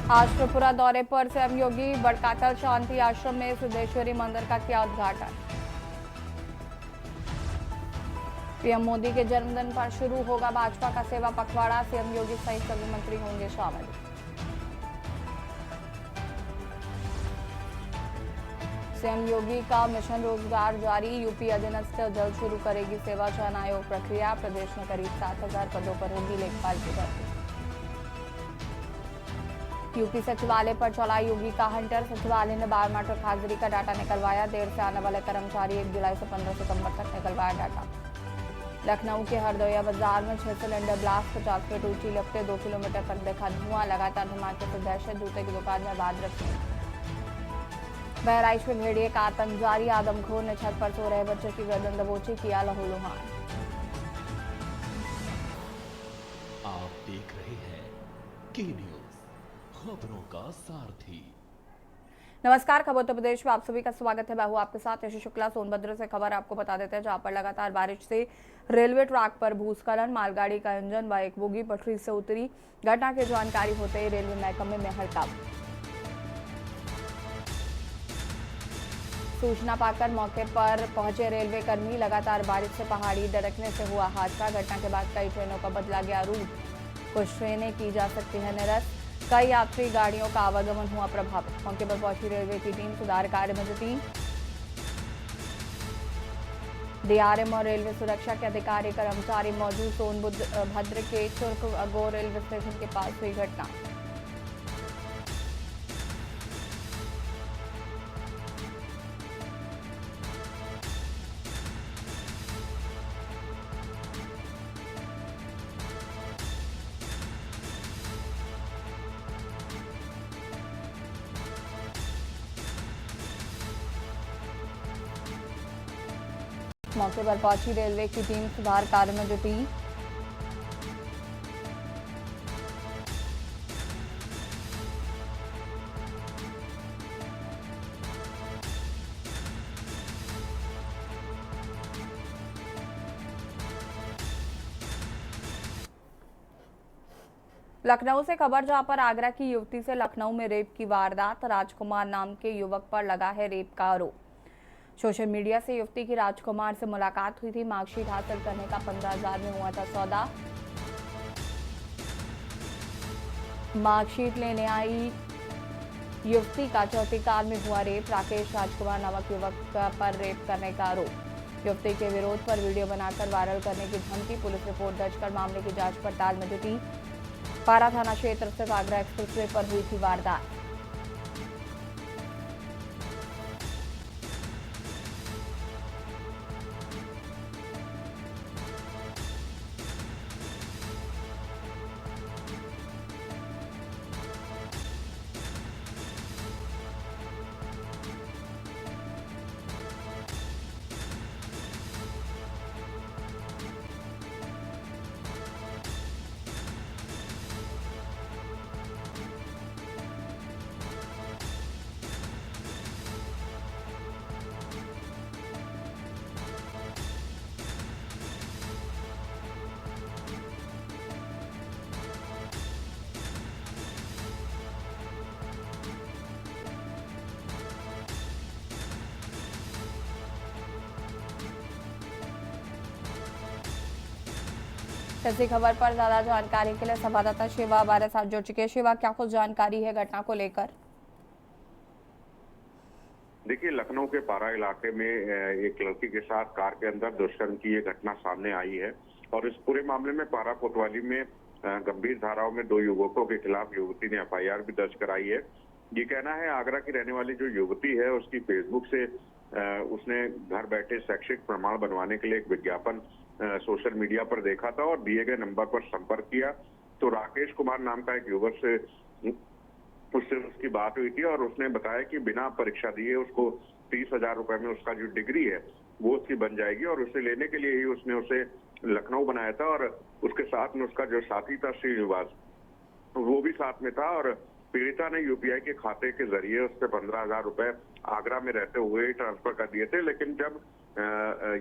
आज त्रिपुरा दौरे पर सीएम योगी बड़काकल शांति आश्रम में सिद्धेश्वरी मंदिर का किया उद्घाटन। पीएम मोदी के जन्मदिन पर शुरू होगा भाजपा का सेवा पखवाड़ा, सीएम योगी सहित सभी मंत्री होंगे शामिल। सीएम योगी का मिशन रोजगार जारी, यूपी अधीनस्थ जल्द शुरू करेगी सेवा चयन आयोग प्रक्रिया। प्रदेश में करीब 7,000 पदों पर होगी लेखपाल की भर्ती। यूपी सचिवालय पर चला योगी का हंटर, सचिवालय ने बायोमेट्रिक हाजिरी का डाटा निकलवाया। देर से आने वाले कर्मचारी 1 जुलाई से 15 सितंबर तक निकलवाया डाटा। लखनऊ के हरदोया बाजार में 6 सिलेंडर ब्लास्ट, 50 फीट ऊंची लिफ्टें, 2 किलोमीटर तक देखा धुआं। लगातार धमाके से दहशत, जूते की दुकान में बाद रखी। बहराइच में भेड़िए का आतंक जारी, आदमखोर ने छत पर सो रहे बच्चे की गर्दन दबोची, किया लहूलुहान। आप देख रहे हैं के न्यूज, खबरों का सारथी। नमस्कार, खबर उत्तर प्रदेश में आप सभी का स्वागत है। मैं हूं आपके साथ यशु शुक्ला। सोनभद्र से खबर आपको बता देते हैं, जहां पर लगातार बारिश से रेलवे ट्रैक पर भूस्खलन, मालगाड़ी का इंजन व एक बोगी पटरी से उतरी। घटना की जानकारी होते ही रेलवे महकमे में हड़कंप। सूचना पाकर मौके पर पहुंचे रेलवे कर्मी। लगातार बारिश से पहाड़ी दरकने से हुआ हादसा। घटना के बाद कई ट्रेनों का बदला गया रूट। कुछ ट्रेनें की जा सकती है निरस्त, कई यात्री गाड़ियों का आवागमन हुआ प्रभावित। मौके पर पहुंची रेलवे की टीम सुधार कार्य में जुटी। डीआरएम और रेलवे सुरक्षा के अधिकारी कर्मचारी मौजूद। सोनभद्र के चुर्क रेलवे स्टेशन के पास हुई घटना। मौके पर पहुंची रेलवे की टीम सुधार कार्य में जुटी। लखनऊ से खबर, जहां पर आगरा की युवती से लखनऊ में रेप की वारदात। राजकुमार नाम के युवक पर लगा है रेप का आरोप। सोशल मीडिया से युवती की राजकुमार से मुलाकात हुई थी। मार्कशीट हासिल करने का 15,000 में हुआ था सौदा। मार्कशीट लेने आई युवती का चौथी कार में हुआ रेप। राकेश राजकुमार नामक युवक पर रेप करने का आरोप। युवती के विरोध पर वीडियो बनाकर वायरल करने की धमकी। पुलिस रिपोर्ट दर्ज कर मामले की जांच पड़ताल में जुटी। पारा थाना क्षेत्र स्थित आगरा एक्सप्रेसवे पर हुई थी वारदात। इसी खबर पर ज्यादा जानकारी के लिए संवाददाता शिवा हमारे साथ जुड़ चुके हैं। शिवा, क्या कुछ जानकारी है घटना को लेकर? देखिए, लखनऊ के पारा इलाके में एक लड़की के साथ कार के अंदर दुष्कर्म की ये घटना सामने आई है और इस पूरे मामले में पारा कोतवाली में गंभीर धाराओं में 2 युवकों के खिलाफ युवती ने एफआईआर भी दर्ज कराई है। ये कहना है आगरा की रहने वाली जो युवती है उसकी फेसबुक से उसने घर बैठे शैक्षिक प्रमाण बनवाने के लिए एक विज्ञापन सोशल मीडिया पर देखा था और दिए गए नंबर पर संपर्क किया तो राकेश कुमार नाम का एक युवक से उससे उसकी बात हुई थी और उसने बताया कि बिना परीक्षा दिए उसको 30,000 रुपए में उसका जो डिग्री है वो उसकी बन जाएगी और उसे लेने के लिए ही उसने उसे लखनऊ बनाया था और उसके साथ में उसका जो साथी था श्रीनिवास वो भी साथ में था और पीड़िता ने यूपीआई के खाते के जरिए उससे 15,000 रुपए आगरा में रहते हुए ट्रांसफर कर दिए थे। लेकिन जब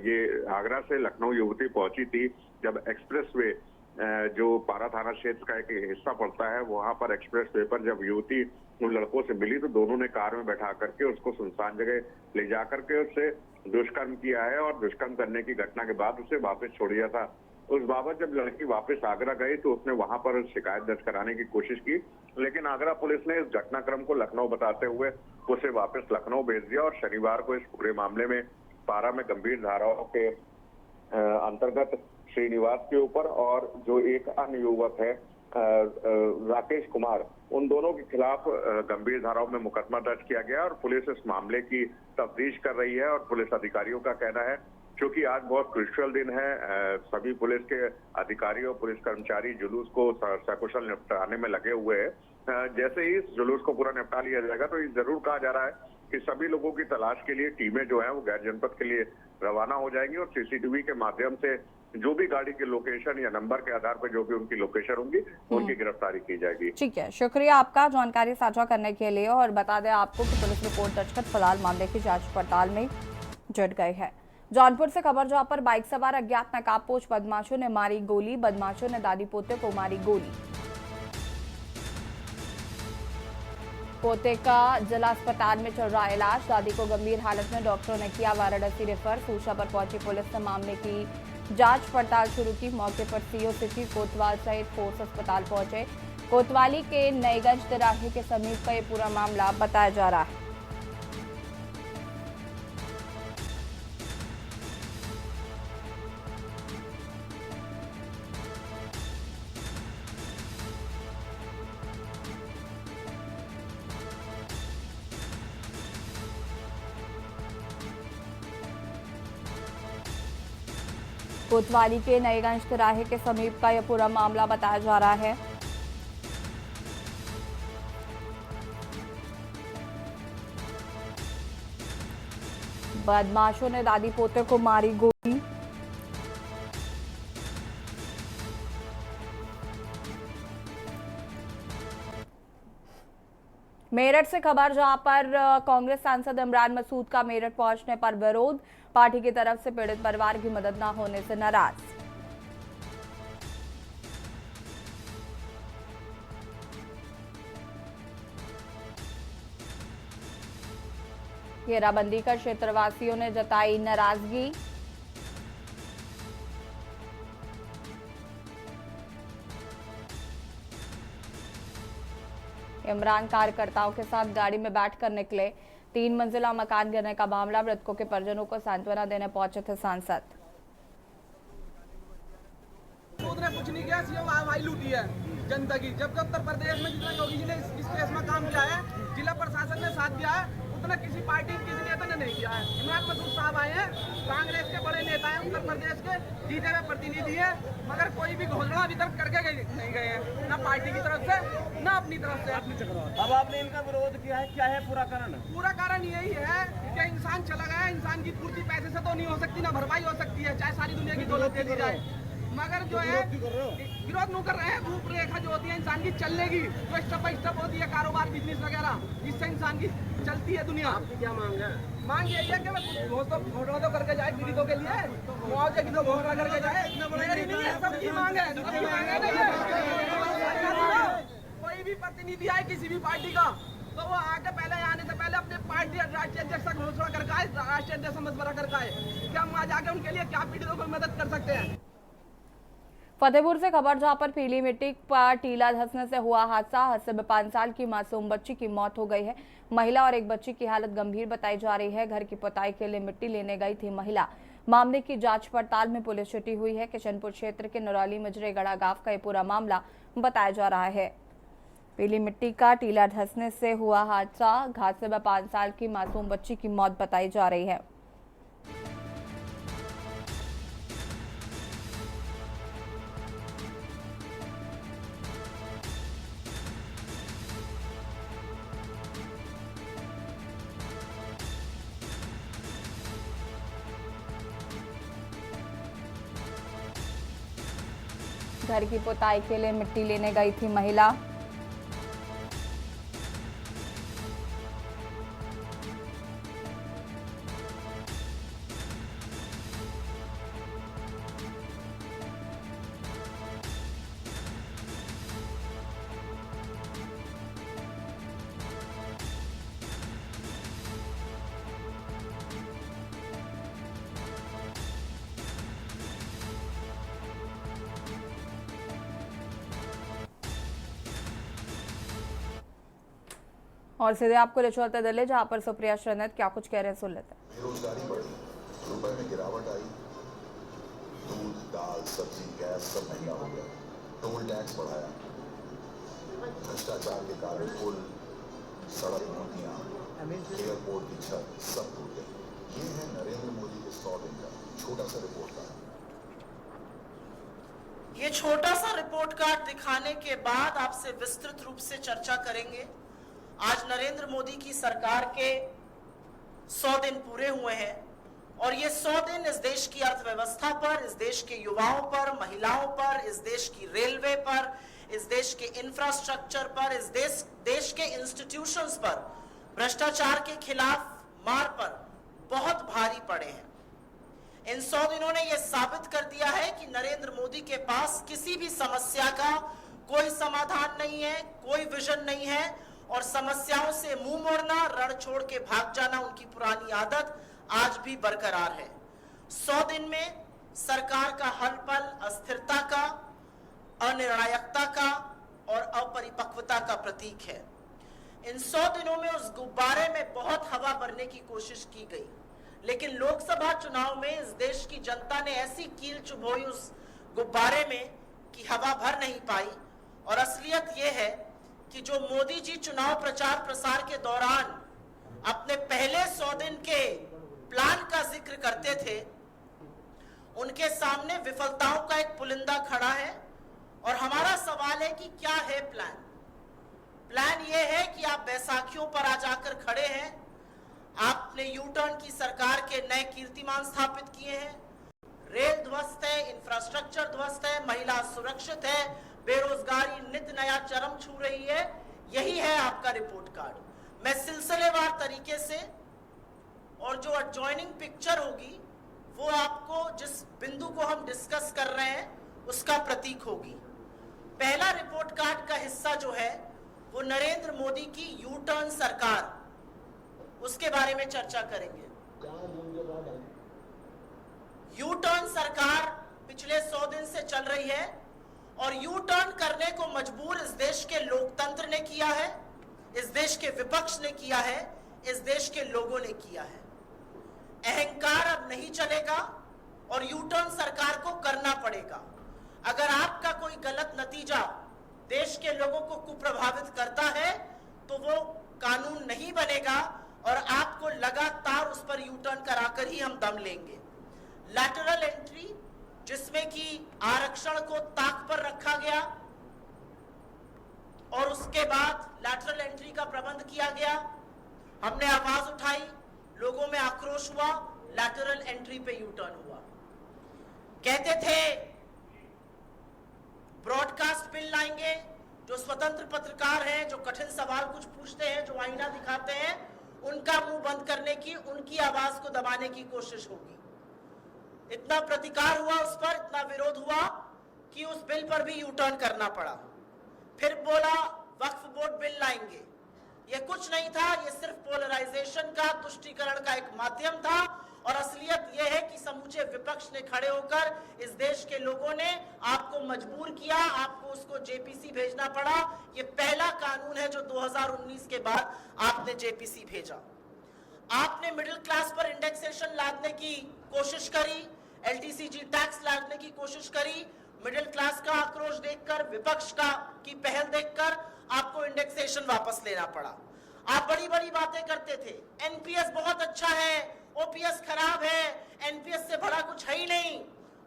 ये आगरा से लखनऊ युवती पहुंची थी, जब एक्सप्रेसवे जो पारा थाना क्षेत्र का एक हिस्सा पड़ता है, वहां पर एक्सप्रेस वे पर जब युवती उन लड़कों से मिली तो दोनों ने कार में बैठा करके उसको सुनसान जगह ले जा करके उससे दुष्कर्म किया है और दुष्कर्म करने की घटना के बाद उसे वापस छोड़ दिया था। उस बाबत जब लड़की वापस आगरा गई तो उसने वहां पर शिकायत दर्ज कराने की कोशिश की, लेकिन आगरा पुलिस ने इस घटनाक्रम को लखनऊ बताते हुए उसे वापस लखनऊ भेज दिया और शनिवार को इस पूरे मामले में पारा में गंभीर धाराओं के अंतर्गत श्रीनिवास के ऊपर और जो एक अन्य युवक है राकेश कुमार, उन दोनों के खिलाफ गंभीर धाराओं में मुकदमा दर्ज किया गया और पुलिस इस मामले की तफ्तीश कर रही है। और पुलिस अधिकारियों का कहना है क्योंकि आज बहुत क्रिटिकल दिन है, सभी पुलिस के अधिकारी और पुलिस कर्मचारी जुलूस को सकुशल निपटाने में लगे हुए हैं। जैसे ही इस जुलूस को पूरा निपटा लिया जाएगा तो ये जरूर कहा जा रहा है कि सभी लोगों की तलाश के लिए टीमें जो है वो गैर जनपद के लिए रवाना हो जाएंगी और सीसीटीवी के माध्यम से जो भी गाड़ी के लोकेशन या नंबर के आधार पर जो भी उनकी लोकेशन होंगी उनकी गिरफ्तारी की जाएगी। ठीक है, शुक्रिया आपका जानकारी साझा करने के लिए। और बता दें आपको कि पुलिस रिपोर्ट दर्ज कर फिलहाल मामले की जांच पड़ताल में जुट गई है। जौनपुर से खबर जहां पर बाइक सवार अज्ञात नकाबपोश बदमाशों ने मारी गोली, बदमाशों ने दादी पोते को मारी गोली। पोते का जिला अस्पताल में चल रहा इलाज, दादी को गंभीर हालत में डॉक्टरों ने किया वाराणसी रेफर। सूचना पर पहुंची पुलिस ने मामले की जांच पड़ताल शुरू की। मौके पर सीओ सिटी कोतवाल सहित फोर्स अस्पताल पहुंचे। कोतवाली के नईगंज तिराहे के समीप का ये पूरा मामला बताया जा रहा है। कोतवाली के नईगंज तिराहे के समीप का यह पूरा मामला बताया जा रहा है। बदमाशों ने दादी पोते को मारी गोली। मेरठ से खबर जहां पर कांग्रेस सांसद इमरान मसूद का मेरठ पहुंचने पर विरोध, पार्टी की तरफ से पीड़ित परिवार की मदद न होने से नाराज। घेराबंदी कर क्षेत्रवासियों ने जताई नाराजगी। इमरान कार्यकर्ताओं के साथ गाड़ी में बैठकर निकले। 3 मंजिला मकान गिरने का मामला, मृतकों के परिजनों को सांत्वना देने पहुंचे थे सांसद। कुछ नहीं किया, सीएम आवाई लूटी है जनता की। जब उत्तर प्रदेश में जितना योगी जी ने इस केस में काम किया है, जिला प्रशासन ने साथ दिया है, उतना किसी पार्टी किसी नेता ने नहीं किया है। इमरान मसूद साहब आए हैं, कांग्रेस के बड़े नेता हैं, उत्तर प्रदेश के जीते हुए प्रतिनिधि हैं, मगर कोई भी घोषणा अभी तक करके नहीं गए हैं, ना पार्टी की तरफ से ना अपनी तरफ से। अब आपने इनका विरोध किया है, क्या है पूरा कारण? पूरा कारण यही है कि इंसान चला गया, इंसान की पूर्ति पैसे से तो नहीं हो सकती, ना भरपाई हो सकती है, चाहे सारी दुनिया की दौलत दे दी जाए, मगर जो है विरोध नहीं कर रहे हैं। रूपरेखा जो होती है इंसान की चलने की, जो स्टेप बाई स्टेप होती है कारोबार बिजनेस वगैरह, जिससे इंसान की चलती है दुनिया। आपकी क्या मांग है? मांग यही है कि घोषणा तो करके जाए पीड़ितों के लिए, मुआवजे की तो घोषणा करके जाए। मेरी नहीं है, सबकी मांग है, सबकी मांग है। कोई भी प्रतिनिधि आए किसी भी पार्टी का, तो वो आके पहले आने से पहले अपने पार्टी राष्ट्रीय अध्यक्ष का घोषणा करके आए, राष्ट्रीय अध्यक्ष मशवरा करके आए कि हम वहाँ जाके उनके लिए क्या पीड़ितों को मदद कर सकते हैं। फतेहपुर से खबर जहां पर पीली मिट्टी पर टीला धंसने से हुआ हादसे में 5 साल की मासूम बच्ची की मौत हो गई है। महिला और एक बच्ची की हालत गंभीर बताई जा रही है। घर की पुताई के लिए मिट्टी लेने गई थी महिला। मामले की जांच पड़ताल में पुलिस जुटी हुई है। किशनपुर क्षेत्र के नरौली मजरेगढ़ा गांव का ये पूरा मामला बताया जा रहा है। पीली मिट्टी का टीला धंसने से हुआ हादसे में 5 साल की मासूम बच्ची की मौत बताई जा रही है। घर की पुताई के लिए मिट्टी लेने गई थी महिला। और सीधे आपको ले चलते दिल्ली, जहां पर सुप्रिया श्रीनाथ क्या कुछ कह रहे हैं, सुन लेते हैं। बेरोजगारी बढ़ी, रुपए में गिरावट आई, दूध, दाल, सब्जी, गैस सब महंगा हो गया, टोल टैक्स बढ़ाया, भ्रष्टाचार के कारण पुल, सड़क, मोतियां, एयरपोर्ट की छत सब टूट गई। ये है नरेंद्र मोदी के 100 दिन का छोटा सा रिपोर्ट कार्ड। ये छोटा सा रिपोर्ट कार्ड दिखाने के बाद आपसे विस्तृत रूप से चर्चा करेंगे। आज नरेंद्र मोदी की सरकार के 100 दिन पूरे हुए हैं और ये 100 दिन इस देश की अर्थव्यवस्था पर, इस देश के युवाओं पर, महिलाओं पर, इस देश की रेलवे पर, इस देश के इंफ्रास्ट्रक्चर पर, इस देश के इंस्टीट्यूशंस पर, भ्रष्टाचार के खिलाफ मार पर बहुत भारी पड़े हैं। इन 100 दिनों ने यह साबित कर दिया है कि नरेंद्र मोदी के पास किसी भी समस्या का कोई समाधान नहीं है, कोई विजन नहीं है और समस्याओं से मुंह मोड़ना, रण छोड़ के भाग जाना उनकी पुरानी आदत आज भी बरकरार है। 100 दिन में सरकार का हर पल अस्थिरता का, अनिर्णायकता का और अपरिपक्वता का प्रतीक है। इन 100 दिनों में उस गुब्बारे में बहुत हवा भरने की कोशिश की गई, लेकिन लोकसभा चुनाव में इस देश की जनता ने ऐसी कील चुभोई उस गुब्बारे में कि हवा भर नहीं पाई। और असलियत यह है कि जो मोदी जी चुनाव प्रचार प्रसार के दौरान अपने पहले 100 दिन के प्लान का जिक्र करते थे, उनके सामने विफलताओं का एक पुलिंदा खड़ा है। और हमारा सवाल है कि क्या है प्लान? प्लान ये है कि आप बैसाखियों पर आ जाकर खड़े हैं, आपने यू टर्न की सरकार के नए कीर्तिमान स्थापित किए हैं, रेल ध्वस्त है, इंफ्रास्ट्रक्चर ध्वस्त है, महिला सुरक्षित है, बेरोजगारी नित नया चरम छू रही है। यही है आपका रिपोर्ट कार्ड। मैं सिलसिलेवार तरीके से और जो एडजॉइनिंग पिक्चर होगी वो आपको जिस बिंदु को हम डिस्कस कर रहे हैं उसका प्रतीक होगी। पहला रिपोर्ट कार्ड का हिस्सा जो है वो नरेंद्र मोदी की यू टर्न सरकार, उसके बारे में चर्चा करेंगे। यू टर्न सरकार पिछले 100 दिन से चल रही है और यू टर्न करने को मजबूर इस देश के लोकतंत्र ने किया है, इस देश के विपक्ष ने किया है, इस देश के लोगों ने किया है। अहंकार अब नहीं चलेगा और यू टर्न सरकार को करना पड़ेगा। अगर आपका कोई गलत नतीजा देश के लोगों को कुप्रभावित करता है तो वो कानून नहीं बनेगा और आपको लगातार उस पर यू टर्न कराकर ही हम दम लेंगे। लैटरल एंट्री, जिसमें कि आरक्षण को ताक पर रखा गया और उसके बाद लैटरल एंट्री का प्रबंध किया गया, हमने आवाज उठाई, लोगों में आक्रोश हुआ, लैटरल एंट्री पे यू टर्न हुआ। कहते थे ब्रॉडकास्ट बिल लाएंगे, जो स्वतंत्र पत्रकार हैं, जो कठिन सवाल कुछ पूछते हैं, जो आईना दिखाते हैं, उनका मुंह बंद करने की, उनकी आवाज को दबाने की कोशिश होगी। इतना प्रतिकार हुआ उस पर, इतना विरोध हुआ कि उस बिल पर भी यू टर्न करना पड़ा। फिर बोला वक्फ बोर्ड बिल लाएंगे। ये कुछ नहीं था, ये सिर्फ पोलराइजेशन का, तुष्टीकरण का एक माध्यम था और असलियत यह है कि समूचे विपक्ष ने खड़े होकर इस देश के लोगों ने आपको मजबूर किया, आपको उसको जेपीसी भेजना पड़ा। ये पहला कानून है जो 2019 के बाद आपने जेपीसी भेजा। आपने मिडिल क्लास पर इंडेक्सेशन लादने की कोशिश करी, एलटीसीजी टैक्स लादने की कोशिश करी। मिडिल क्लास का आक्रोश देखकर, विपक्ष की पहल देखकर आपको इंडेक्सेशन वापस लेना पड़ा। आप बड़ी बड़ी बातें करते थे, एनपीएस बहुत अच्छा है, ओपीएस खराब है, एनपीएस से बड़ा कुछ है ही नहीं,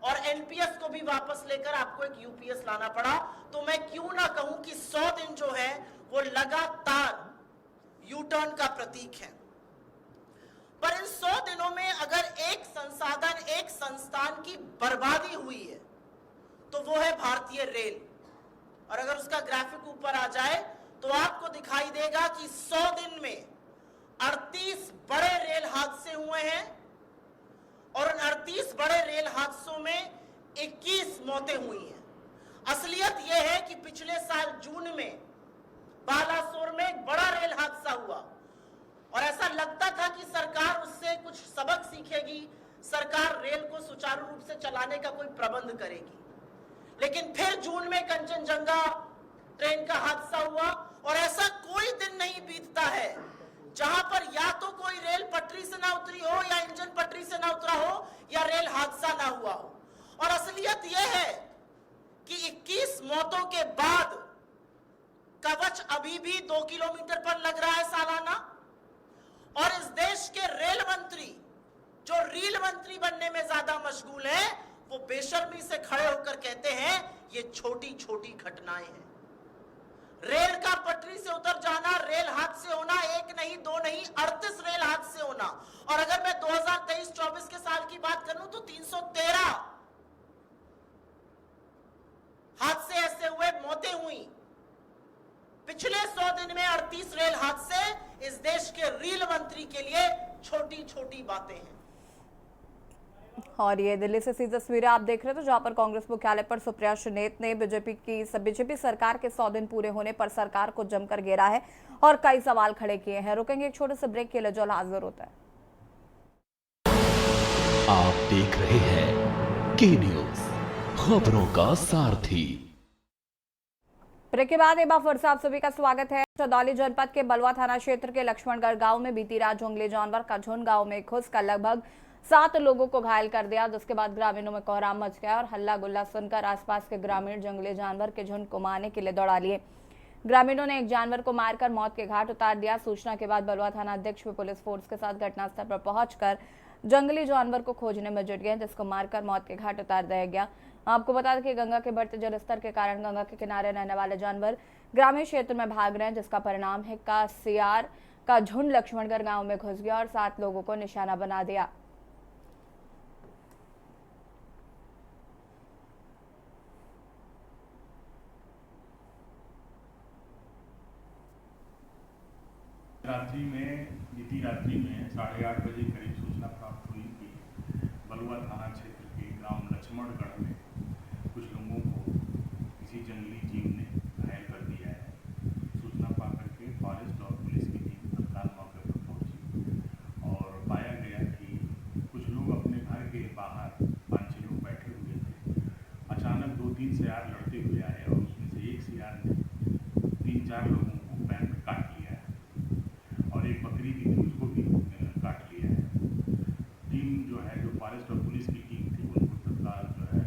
और एनपीएस को भी वापस लेकर आपको एक यूपीएस लाना पड़ा। तो मैं क्यों ना कहूं कि 100 दिन जो है वो लगातार यू टर्न का प्रतीक है। पर इन 100 दिनों में अगर एक संसाधन, एक संस्थान की बर्बादी हुई है तो वो है भारतीय रेल। और अगर उसका ग्राफिक ऊपर आ जाए तो आपको दिखाई देगा कि 100 दिन में 38 बड़े रेल हादसे हुए हैं और उन 38 बड़े रेल हादसों में 21 मौतें हुई हैं। असलियत यह है कि पिछले साल जून में बालासोर में एक बड़ा रेल हादसा हुआ और ऐसा लगता था कि सरकार उससे कुछ सबक सीखेगी, सरकार रेल को सुचारू रूप से चलाने का कोई प्रबंध करेगी। लेकिन फिर जून में कंचनजंगा ट्रेन का हादसा हुआ और ऐसा कोई दिन नहीं बीतता है जहां पर या तो कोई रेल पटरी से ना उतरी हो, या इंजन पटरी से ना उतरा हो, या रेल हादसा ना हुआ हो। और असलियत यह है कि 21 मौतों के बाद कवच अभी भी 2 किलोमीटर पर लग रहा है सालाना। और इस देश के रेल मंत्री, जो रील मंत्री बनने में ज्यादा मशगूल है, वो बेशर्मी से खड़े होकर कहते हैं ये छोटी छोटी घटनाएं हैं। रेल का पटरी से उतर जाना, रेल हादसे होना, एक नहीं दो नहीं 38 रेल हादसे होना। और अगर मैं 2023-24 के साल की बात करूं तो 313 हादसे ऐसे हुए, मौतें हुई। पिछले 100 दिन में 38 रेल हादसे इस देश के रेल मंत्री के लिए छोटी छोटी बातें हैं। और ये दिल्ली से सीधी तस्वीरें आप देख रहे थे, जहां पर कांग्रेस मुख्यालय पर सुप्रिया सुनेत ने बीजेपी सरकार के 100 दिन पूरे होने पर सरकार को जमकर घेरा है और कई सवाल खड़े किए हैं। रुकेंगे एक छोटे से ब्रेक के लिए, जो हाजिर होता है। आप देख रहे हैं के न्यूज, खबरों का सारथी। ब्रेक के बाद एक बार फिर से आप सभी का स्वागत है। चंदौली जनपद के बलुआ थाना क्षेत्र के लक्ष्मणगढ़ गांव में बीती रात जंगली जानवर का झुंड गांव में घुसकर लगभग 7 लोगों को घायल कर दिया, जिसके बाद ग्रामीणों में कोहराम मच गया और हल्ला गुल्ला सुनकर आसपास के ग्रामीण जंगली जानवर के झुंड को मारने के लिए दौड़ा लिए। ग्रामीणों ने एक जानवर को मारकर मौत के घाट उतार दिया। सूचना के बाद बलुआ थाना अध्यक्ष भी पुलिस फोर्स के साथ घटनास्थल पर पहुंचकर जंगली जानवर को खोजने में जुट गए, जिसको मारकर मौत के घाट उतार दिया गया। आपको बता दें कि गंगा के बढ़ते जलस्तर के कारण गंगा के किनारे रहने वाले जानवर ग्रामीण क्षेत्र में भाग रहे हैं, जिसका परिणाम है का सियार का झुंड लक्ष्मणगढ़ गांव में घुस गया और 7 लोगों को निशाना बना दिया। बीती रात्रि में 8:30 बजे करीब सूचना प्राप्त हुई कि बलुआ थाना क्षेत्र के ग्राम लक्ष्मणगढ़ में कुछ लोगों को किसी जंगली जीव ने घायल कर दिया है। सूचना पाकर के फॉरेस्ट और पुलिस की टीम तत्काल मौके पर पहुंची और पाया गया कि कुछ लोग अपने घर के बाहर 5-6 लोग बैठे हुए थे। अचानक 2-3 सियार लड़ते हुए आए और उसमें से एक सियार ने 3-4 लोगों को पैर में काट लिया है और एक बकरी भी थी, उसको भी काट लिया है। टीम जो है, जो फॉरेस्ट और पुलिस की टीम थी, उनको तत्काल जो है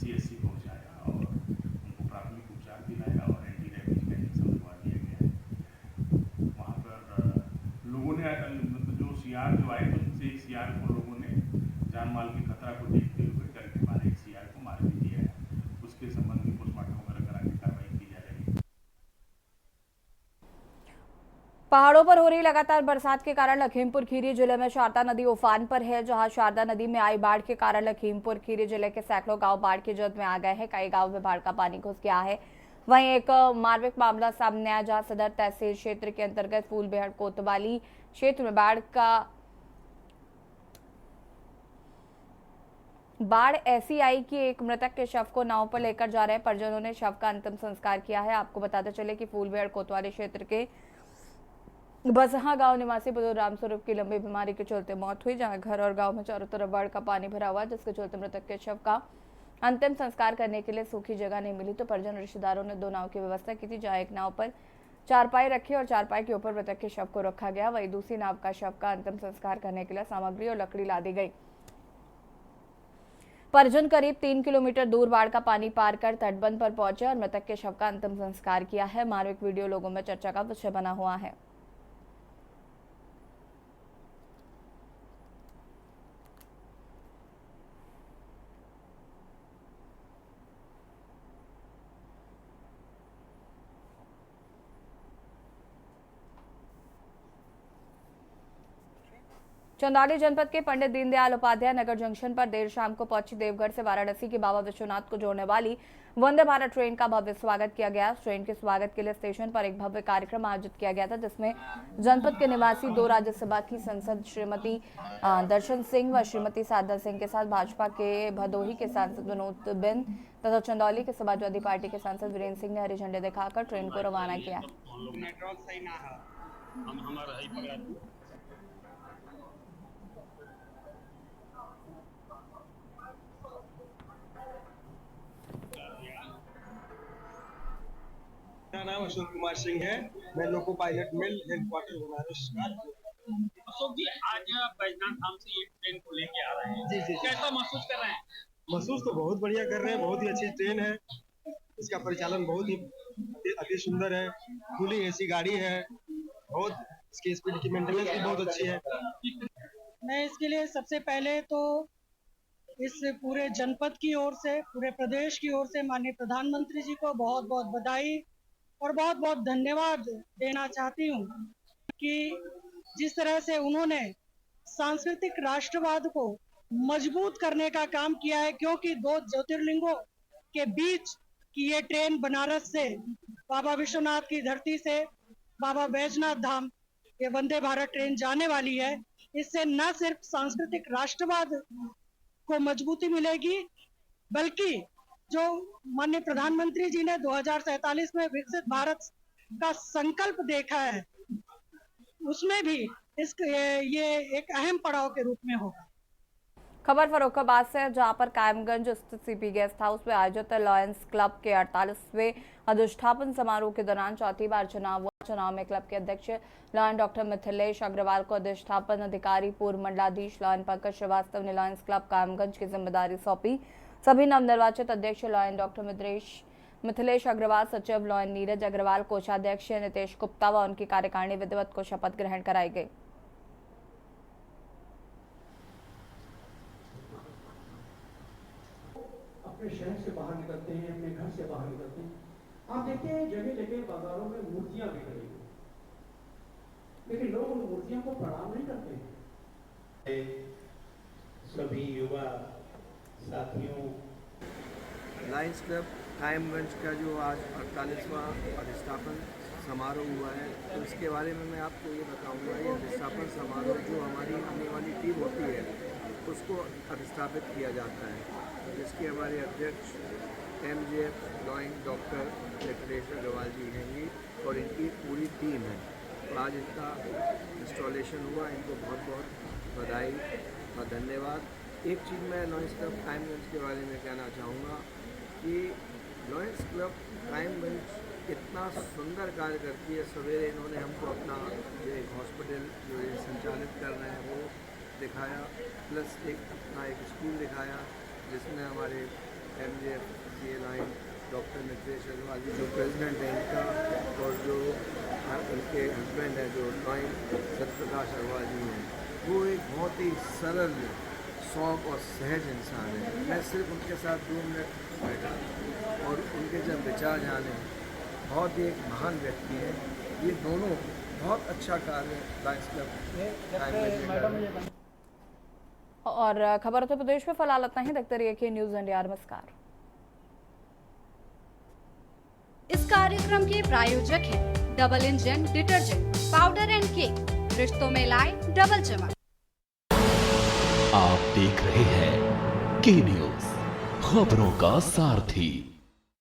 CSC पहुंचाया और उनको प्राथमिक उपचार दिलाया और एंटी रेबीज का इंजेक्शन लगवा दिया गया है। वहाँ पर लोगों ने जो सियार जो आए, तो उनसे एक सियार को लोगों ने जान माल की खतरा को देखते हुए डर के मारे एक सियार को मार भी दिया है। उसके संबंध में पोस्टमार्टम वगैरह करा के कार्रवाई की जा रही है। पहाड़ों पर हो रही लगातार बरसात के कारण लखीमपुर खीरी जिले में शारदा नदी उफान पर है, जहां शारदा नदी में आई बाढ़ के कारण लखीमपुर खीरी जिले के सैकड़ों गांव बाढ़ की जद में आ गए हैं। कई गांव में बाढ़ का पानी घुस गया है। वहीं एक मार्मिक मामला सामने आया, जहां सदर तहसील क्षेत्र के अंतर्गत फूलबेहड़ कोतवाली क्षेत्र में बाढ़ ऐसी आई कि एक मृतक के शव को नाव पर लेकर जा रहे परिजनों ने शव का अंतिम संस्कार किया है। आपको बताते चले कि फूलबेहड़ कोतवाली क्षेत्र के बसहा गांव निवासी बुजुर्ग रामस्वरूप की लंबी बीमारी के चलते मौत हुई, जहां घर और गांव में चारों तरफ बाढ़ का पानी भरा हुआ, जिसके चलते मृतक के शव का अंतिम संस्कार करने के लिए सूखी जगह नहीं मिली, तो परिजन रिश्तेदारों ने 2 नाव की व्यवस्था की थी, जहां एक नाव पर चारपाई रखी और चारपाई के ऊपर मृतक के शव को रखा गया। वहीं दूसरी नाव का शव का अंतिम संस्कार करने के लिए सामग्री और लकड़ी लादी गई। परिजन करीब 3 किलोमीटर दूर बाढ़ का पानी पार कर तटबंध पर पहुंचे और मृतक के शव का अंतिम संस्कार किया है। मार्मिक वीडियो लोगों में चर्चा का विषय बना हुआ है। चंदौली जनपद के पंडित दीनदयाल उपाध्याय नगर जंक्शन पर देर शाम को पहुंची देवघर से वाराणसी की बाबा विश्वनाथ को जोड़ने वाली वंदे भारत ट्रेन का भव्य स्वागत किया गया। ट्रेन के स्वागत के लिए स्टेशन पर एक भव्य कार्यक्रम आयोजित किया गया था, जिसमें जनपद के निवासी 2 राज्यसभा की सांसद श्रीमती दर्शन सिंह व श्रीमती साधना सिंह के साथ भाजपा के भदोही के सांसद विनोद बिंद तथा चंदौली के समाजवादी पार्टी के सांसद वीरेंद्र सिंह ने हरी झंडे दिखाकर ट्रेन को रवाना किया। नाम अशोक कुमार सिंह है। मैं लोको पायलट मिल हेडक्वार्टर बनारस का। अशोक जी, आज बैजनाथ धाम से ये ट्रेन को लेके आ रहे हैं। जी। कैसा महसूस कर रहे हैं? महसूस तो बहुत बढ़िया कर रहे हैं। बहुत ही अच्छी ट्रेन है। इसका परिचालन बहुत ही अति सुंदर है। खुली एसी गाड़ी है। बहुत इसकी स्पीड की मेंटेनेंस भी बहुत अच्छी है। मैं इसके लिए सबसे पहले तो इस पूरे जनपद की ओर से, पूरे प्रदेश की ओर से माननीय प्रधानमंत्री जी को बहुत बहुत बधाई और बहुत बहुत धन्यवाद देना चाहती हूँ कि जिस तरह से उन्होंने सांस्कृतिक राष्ट्रवाद को मजबूत करने का काम किया है, क्योंकि 2 ज्योतिर्लिंगों के बीच की ये ट्रेन बनारस से बाबा विश्वनाथ की धरती से बाबा बैजनाथ धाम ये वंदे भारत ट्रेन जाने वाली है। इससे न सिर्फ सांस्कृतिक राष्ट्रवाद को मजबूती मिलेगी, बल्कि जो माननीय प्रधानमंत्री जी ने 2047 में विकसित भारत का संकल्प देखा है, उसमें भी ये एक अहम पड़ाव के रूप में होगा। खबर फर्रुखाबाद से, जहां पर कायमगंज स्थित सीपी गेस्ट हाउस में आयोजित लॉयंस क्लब के 48वें अधिष्ठापन समारोह के दौरान चौथी बार चुनाव हुआ। चुनाव में क्लब के अध्यक्ष लॉयन डॉक्टर मिथिलेश अग्रवाल को अधिष्ठापन अधिकारी पूर्व मंडलाधीश लॉयन पंकज श्रीवास्तव ने लॉयंस क्लब कायमगंज की जिम्मेदारी सौंपी। सभी नवनिर्वाचित अध्यक्ष लॉयन डॉक्टर मिथिलेश अग्रवाल, सचिव लॉयन नीरज अग्रवाल, कोषाध्यक्ष नितेश गुप्ता व उनकी कार्यकारिणी विधिवत को शपथ ग्रहण कराई गई। अपने शहर से बाहर निकलते हैं, अपने घर से बाहर निकलते हैं, आप देखते हैं जगह जगह बाजारों में मूर्तियां बिक रही हैं, लेकिन लोग उन मूर्तियों को प्रणाम नहीं करते हैं। सभी युवा साथियों, लायंस क्लब कायमगंज का जो आज 48वां अधिष्ठापन समारोह हुआ है, तो इसके बारे में मैं आपको ये बताऊंगा। ये अधिष्ठापन समारोह जो हमारी आने वाली टीम होती है उसको अधिष्ठापित किया जाता है, जिसके हमारे अध्यक्ष MJF lion doctor Mithilesh Agrawal ji हैं ये, और इनकी पूरी टीम है। तो आज इनका इंस्टॉलेशन हुआ, इनको बहुत बहुत बधाई और धन्यवाद। एक चीज़ मैं लॉयंस क्लब कायमगंज के बारे में कहना चाहूँगा कि लॉयंस क्लब कायमगंज इतना सुंदर कार्य करती है। सवेरे इन्होंने हमको अपना जो एक हॉस्पिटल जो ये संचालित कर रहे हैं वो दिखाया, प्लस अपना एक स्कूल दिखाया जिसमें हमारे MJF lion doctor Mithilesh Agrawal ji जो प्रेसिडेंट हैं इनका, और जो उनके हस्बैंड हैं जो लॉयन सत्यप्रकाश अग्रवाल जी हैं, वो एक बहुत ही सरल, शौक और सहज इंसान है। मैं सिर्फ उनके साथ 2 मिनट बैठा और उनके जब विचार जाने, बहुत ही एक महान व्यक्ति है। ये दोनों बहुत अच्छा कार्य लायंस क्लब। और खबर उत्तर प्रदेश में फिलहाल इतना ही। देखते रहिए न्यूज़ इंडिया। नमस्कार। इस कार्यक्रम के प्रायोजक हैं double engine detergent powder and cake, रिश्तों में लाए डबल चमक। आप देख रहे हैं के न्यूज़, खबरों का सारथी।